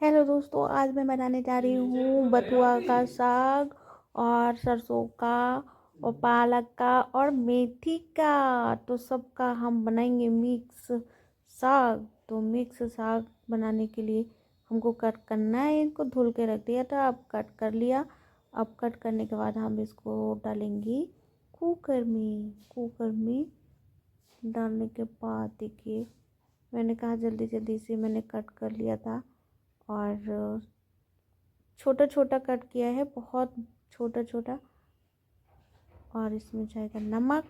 Hello दोस्तों, आज मैं बनाने जा रही हूँ बथुआ का साग और सरसों का और पालक का और मेथी का। तो सबका हम बनाएंगे मिक्स साग। तो मिक्स साग बनाने के लिए हमको कट करना है। इनको धुल के रख दिया था, अब कट कर लिया। अब कट करने के बाद हम इसको डालेंगे कुकर में डालने के बाद देखिए, मैंने कहा जल्दी जल्दी से मैंने कट कर लिया था और छोटा छोटा कट किया है, बहुत छोटा छोटा। और इसमें जाएगा नमक,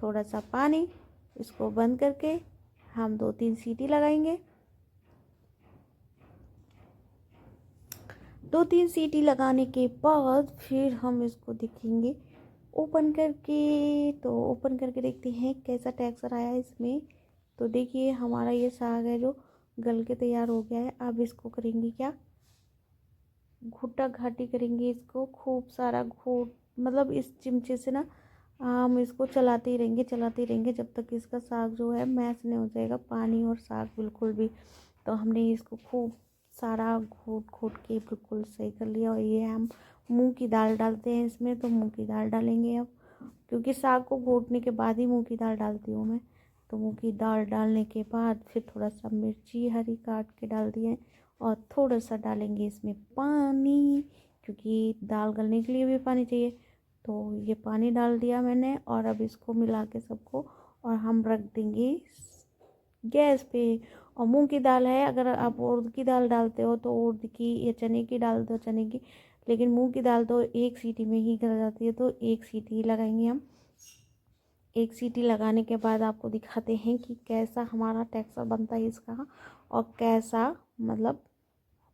थोड़ा सा पानी। इसको बंद करके हम 2-3 सीटी लगाएंगे। 2-3 सीटी लगाने के बाद फिर हम इसको देखेंगे ओपन करके। तो ओपन करके देखते हैं कैसा टेक्सचर आया है इसमें। तो देखिए, हमारा ये साग है जो गल के तैयार हो गया है। अब इसको करेंगे क्या, घुट्टा घाटी करेंगे इसको, खूब सारा घोट, मतलब इस चिमचे से ना हम इसको चलाते ही रहेंगे जब तक इसका साग जो है मैश नहीं हो जाएगा, पानी और साग बिल्कुल भी। तो हमने इसको खूब सारा घोट घोट के बिल्कुल सही कर लिया। और ये हम मूंग की दाल डालते हैं इसमें, तो मूंग की दाल डालेंगे अब, क्योंकि साग को घोटने के बाद ही मूंग की दाल डालती हूँ मैं। तो मूंग की दाल डालने के बाद फिर थोड़ा सा मिर्ची हरी काट के डाल दिए और थोड़ा सा डालेंगे इसमें पानी, क्योंकि दाल गलने के लिए भी पानी चाहिए। तो ये पानी डाल दिया मैंने और अब इसको मिला के सबको और हम रख देंगे गैस पे। और मूंग की दाल है, अगर आप उड़द की दाल डालते हो तो उड़द की या चने की डाल दो, चने की। लेकिन मूंग की दाल तो एक सीटी में ही गल जाती है, तो एक सीटी ही लगाएंगे हम। एक सीटी लगाने के बाद आपको दिखाते हैं कि कैसा हमारा टेक्सचर बनता है इसका और कैसा मतलब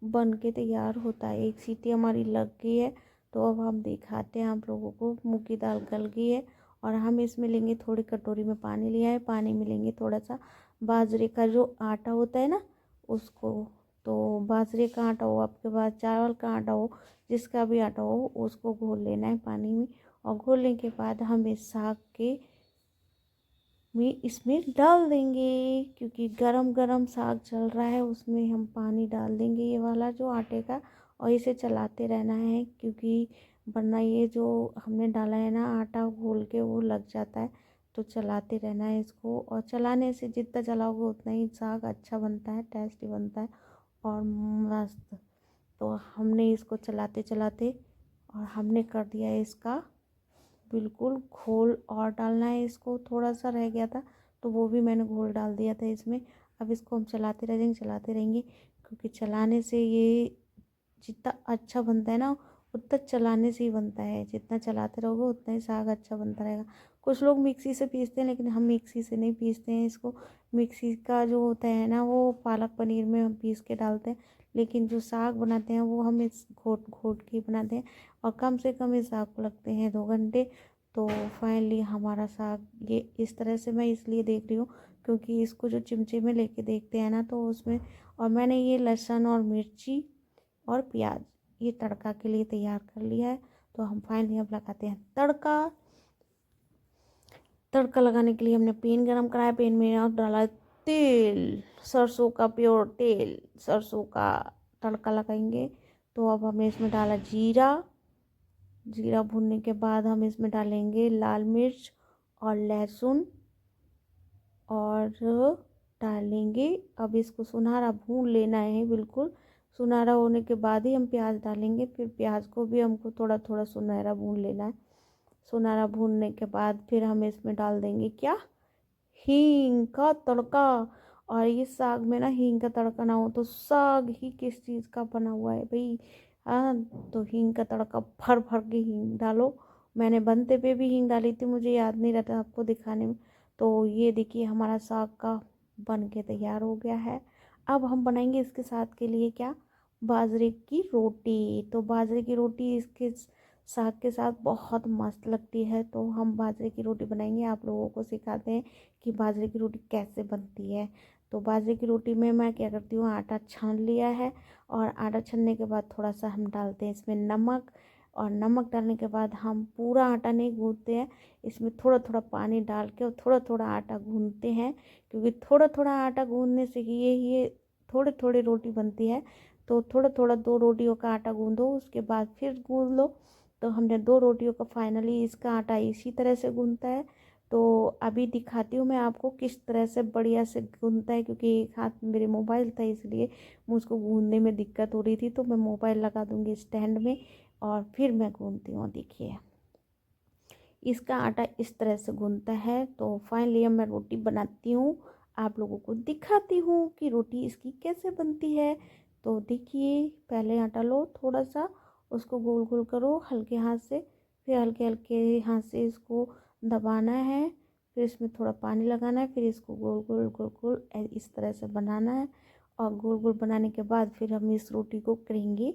बन के तैयार होता है। एक सीटी हमारी लग गई है, तो अब हम दिखाते हैं आप लोगों को। मूंग की दाल गल गई है और हम इसमें लेंगे, थोड़ी कटोरी में पानी लिया है, पानी में लेंगे थोड़ा सा बाजरे का जो आटा होता है ना उसको। तो बाजरे का आटा हो, आपके पास चावल का आटा हो, जिसका भी आटा हो उसको घोल लेना है पानी में। और घोलने के बाद हम इस साग के में इसमें डाल देंगे, क्योंकि गरम गरम साग चल रहा है, उसमें हम पानी डाल देंगे ये वाला जो आटे का। और इसे चलाते रहना है, क्योंकि वरना ये जो हमने डाला है ना आटा घोल के, वो लग जाता है। तो चलाते रहना है इसको, और चलाने से जितना चलाओगे उतना ही साग अच्छा बनता है, टेस्टी बनता है और मस्त। तो हमने इसको चलाते चलाते और हमने कर दिया है इसका बिल्कुल घोल। और डालना है इसको, थोड़ा सा रह गया था तो वो भी मैंने घोल डाल दिया था इसमें। अब इसको हम चलाते रहेंगे, क्योंकि चलाने से ये जितना अच्छा बनता है ना उतना चलाने से ही बनता है। जितना चलाते रहोगे उतना ही साग अच्छा बनता रहेगा। कुछ लोग मिक्सी से पीसते हैं, लेकिन हम मिक्सी से नहीं पीसते हैं इसको। मिक्सी का जो होता है ना वो पालक पनीर में हम पीस के डालते हैं, लेकिन जो साग बनाते हैं वो हम इस घोट घोट के बनाते हैं। और कम से कम इस साग को लगते हैं 2 घंटे। तो फाइनली हमारा साग ये इस तरह से मैं इसलिए देख रही हूँ, क्योंकि इसको जो चिमचे में लेके देखते हैं ना तो उसमें। और मैंने ये लहसुन और मिर्ची और प्याज ये तड़का के लिए तैयार कर लिया है। तो हम फाइनली अब लगाते हैं तड़का। तड़का लगाने के लिए हमने पैन गरम कराया, पैन में और डाला तेल, सरसों का प्योर तेल, सरसों का तड़का लगाएंगे। तो अब हमने इसमें डाला जीरा। जीरा भूनने के बाद हम इसमें डालेंगे लाल मिर्च और लहसुन और डालेंगे। अब इसको सुनहरा भून लेना है, बिल्कुल सुनहरा होने के बाद ही हम प्याज डालेंगे। फिर प्याज को भी हमको थोड़ा थोड़ा सुनहरा भून लेना है। सुनहरा भूनने के बाद फिर हम इसमें डाल देंगे क्या, हींग का तड़का। और ये साग में ना हींग का तड़का ना हो तो साग ही किस चीज़ का बना हुआ है भाई। हाँ, तो हींग का तड़का भर भर के हींग डालो। मैंने बनते पे भी हींग डाली थी, मुझे याद नहीं रहता आपको दिखाने में। तो ये देखिए हमारा साग का बन के तैयार हो गया है। अब हम बनाएंगे इसके साथ के लिए क्या, बाजरे की रोटी। तो बाजरे की रोटी इसके साग के साथ बहुत मस्त लगती है। तो हम बाजरे की रोटी बनाएंगे, आप लोगों को सिखाते हैं कि बाजरे की रोटी कैसे बनती है। तो बाजरे की रोटी में मैं क्या करती हूँ, आटा छान लिया है और आटा छानने के बाद थोड़ा सा हम डालते हैं इसमें नमक। और नमक डालने के बाद हम पूरा आटा नहीं गूँथते हैं, इसमें थोड़ा थोड़ा पानी डाल के और थोड़ा थोड़ा आटा गूँथते हैं, क्योंकि थोड़ा थोड़ा आटा गूँथने से ये थोड़े थोड़े रोटी बनती है, तो थोड़ा थोड़ा 2 रोटियों का आटा गूँदो, उसके बाद फिर गूँद लो। तो हमने 2 रोटियों का फाइनली इसका आटा इसी तरह से गूँथता है। तो अभी दिखाती हूँ मैं आपको किस तरह से बढ़िया से गूँथता है, क्योंकि एक हाथ में मेरे मोबाइल था इसलिए मुझको गूँथने में दिक्कत हो रही थी। तो मैं मोबाइल लगा दूँगी स्टैंड में और फिर मैं गूँथती हूँ। देखिए इसका आटा इस तरह से गूँथता है। तो फाइनली अब मैं रोटी बनाती हूँ, आप लोगों को दिखाती हूँ कि रोटी इसकी कैसे बनती है। तो देखिए पहले आटा लो थोड़ा सा, उसको गोल गोल करो हल्के हाथ से, फिर हल्के हल्के हाथ से इसको दबाना है, फिर इसमें थोड़ा पानी लगाना है, फिर इसको गोल गोल गोल गोल इस तरह से बनाना है। और गोल गोल बनाने के बाद फिर हम इस रोटी को करेंगे,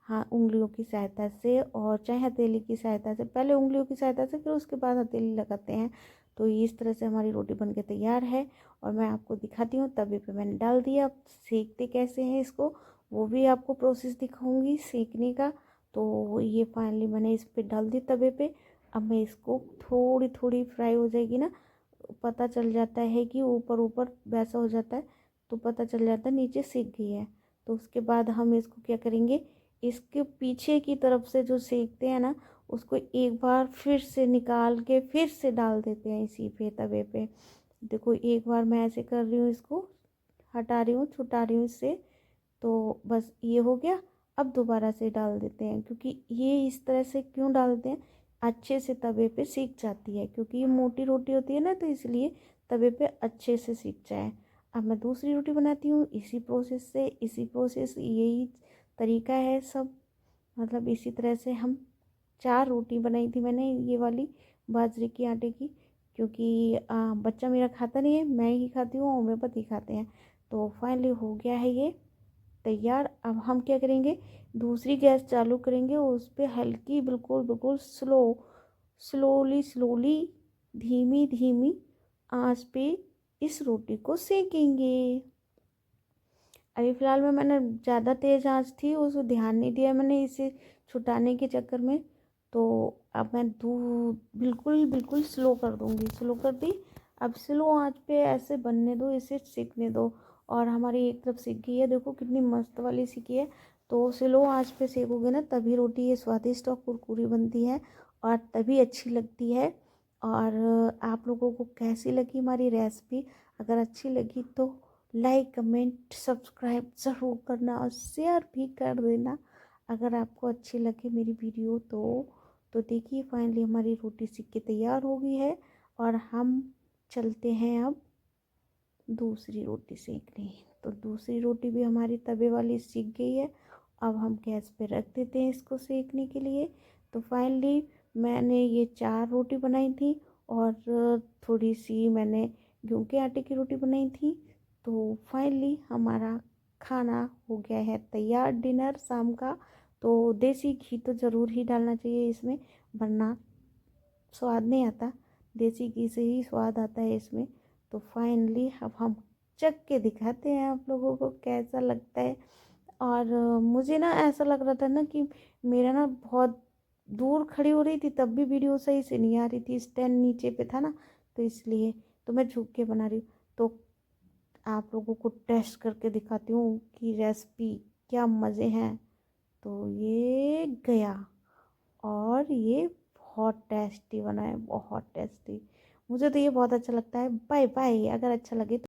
हाँ, उंगलियों की सहायता से और चाहे हथेली की सहायता से, पहले उंगलियों की सहायता से फिर उसके बाद हथेली लगाते हैं। तो इस तरह से हमारी रोटी बनके तैयार है और मैं आपको दिखाती हूँ। तवे पे मैंने डाल दिया, अब सेकते कैसे हैं इसको वो भी आपको प्रोसेस दिखाऊंगी सेकने का। तो ये फाइनली मैंने इस पे डाल दी तवे पे। अब मैं इसको थोड़ी थोड़ी फ्राई हो जाएगी ना, पता चल जाता है कि ऊपर ऊपर वैसा हो जाता है, तो पता चल जाता है नीचे सीख गई है। तो उसके बाद हम इसको क्या करेंगे, इसके पीछे की तरफ से जो सेकते हैं ना, उसको एक बार फिर से निकाल के फिर से डाल देते हैं इसी पे तवे पे। देखो एक बार मैं ऐसे कर रही हूँ, इसको हटा रही हूँ छुटा रही हूँ इससे, तो बस ये हो गया। अब दोबारा से डाल देते हैं, क्योंकि ये इस तरह से क्यों डालते हैं, अच्छे से तवे पे सीख जाती है, क्योंकि ये मोटी रोटी होती है ना, तो इसलिए तवे पे अच्छे से सीख जाए। अब मैं दूसरी रोटी बनाती हूँ इसी प्रोसेस से, इसी प्रोसेस यही तरीका है सब, मतलब इसी तरह से हम 4 रोटी बनाई थी मैंने ये वाली बाजरे की आटे की, क्योंकि बच्चा मेरा खाता नहीं है, मैं ही खाती हूँ, होम्योपैथी खाते हैं। तो फाइनली हो गया है ये तैयार। अब हम क्या करेंगे, दूसरी गैस चालू करेंगे, उस पर हल्की बिल्कुल बिल्कुल स्लोली स्लोली धीमी धीमी आंच पे इस रोटी को सेकेंगे। अभी फ़िलहाल में मैंने ज़्यादा तेज़ आंच थी उसको ध्यान नहीं दिया मैंने इसे छुटाने के चक्कर में। तो अब मैं बिल्कुल बिल्कुल स्लो कर दूँगी, स्लो कर दी। अब स्लो आंच पे ऐसे बनने दो, इसे सिकने दो। और हमारी एक तरफ सिक गई है, देखो कितनी मस्त वाली सिकी है। तो स्लो आंच पे सेकोगे ना तभी रोटी ये स्वादिष्ट और कुरकुरी बनती है और तभी अच्छी लगती है। और आप लोगों को कैसी लगी हमारी रेसिपी, अगर अच्छी लगी तो लाइक कमेंट सब्सक्राइब ज़रूर करना और शेयर भी कर देना अगर आपको अच्छी लगे मेरी वीडियो तो देखिए फाइनली हमारी रोटी सीख के तैयार हो गई है और हम चलते हैं अब दूसरी रोटी सेकने। तो दूसरी रोटी भी हमारी तवे वाली सीख गई है, अब हम गैस पे रख देते हैं इसको सेकने के लिए। तो फाइनली मैंने ये 4 रोटी बनाई थी और थोड़ी सी मैंने गेहूं के आटे की रोटी बनाई थी। तो फाइनली हमारा खाना हो गया है तैयार, डिनर शाम का। तो देसी घी तो ज़रूर ही डालना चाहिए इसमें, वरना स्वाद नहीं आता, देसी घी से ही स्वाद आता है इसमें। तो फाइनली अब हम चख के दिखाते हैं आप लोगों को कैसा लगता है। और मुझे ना ऐसा लग रहा था ना कि मेरा ना बहुत दूर खड़ी हो रही थी तब भी वीडियो सही से नहीं आ रही थी, स्टैंड नीचे पे था ना, तो इसलिए तो मैं झुक के बना रही हूँ। तो आप लोगों को टेस्ट करके दिखाती हूँ कि रेसिपी क्या मज़े हैं। तो ये गया और ये बहुत टेस्टी बना है, बहुत टेस्टी। मुझे तो ये बहुत अच्छा लगता है। बाय बाय, अगर अच्छा लगे तो